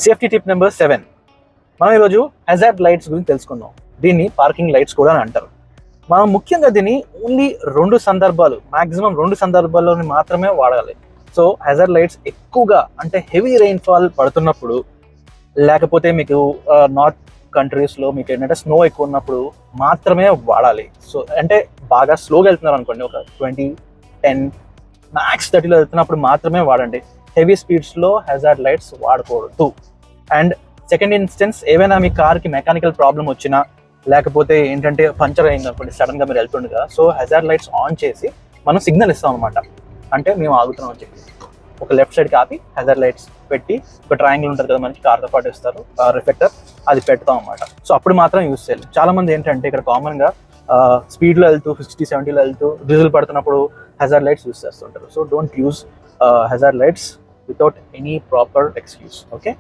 Safety tip number 7. మనం ఈరోజు hazard lights గురించి తెలుసుకుందాం. దీన్ని పార్కింగ్ లైట్స్ కూడా అని అంటారు. మనం ముఖ్యంగా దీన్ని ఓన్లీ 2 సందర్భాలు, మాక్సిమం 2 సందర్భాల్లో మాత్రమే వాడాలి. సో హజార్డ్ లైట్స్ ఎక్కువగా అంటే హెవీ రెయిన్ఫాల్ పడుతున్నప్పుడు, లేకపోతే మీకు నార్త్ కంట్రీస్లో మీకు ఏంటంటే స్నో ఎక్కువ ఉన్నప్పుడు మాత్రమే వాడాలి. సో అంటే బాగా స్లోగా వెళ్తున్నారు అనుకోండి, ఒక 20, 10 మ్యాక్స్ 30లో వెళ్తున్నప్పుడు మాత్రమే వాడండి. హెవీ స్పీడ్స్లో హజార్డ్ లైట్స్ వాడకూడదు. అండ్ సెకండ్ ఇన్స్టెన్స్, ఏవైనా మీ కార్కి మెకానికల్ ప్రాబ్లం వచ్చినా, లేకపోతే ఏంటంటే పంచర్ అయింది అనుకోండి సడన్గా మీరు వెళ్తుండగా, సో హజార్డ్ లైట్స్ ఆన్ చేసి మనం సిగ్నల్ ఇస్తాం అనమాట, అంటే మేము ఆగుతున్నాం అని చెప్పి. ఒక లెఫ్ట్ సైడ్కి ఆపి హజార్డ్ లైట్స్ పెట్టి, ఒక ట్రయాంగిల్ ఉంటుంది కదా మనకి కార్తో పాటు ఇస్తారు రిఫ్లెక్టర్, అది పెడతాం అనమాట. సో అప్పుడు మాత్రం యూస్ చేయాలి. చాలా మంది ఏంటంటే ఇక్కడ కామన్గా స్పీడ్లో వెళ్తూ 60, 70లో వెళ్తూ డీజిల్ పడుతున్నప్పుడు హజార్డ్ లైట్స్ యూస్ చేస్తుంటారు. So don't use hazard lights without any proper excuse. Okay.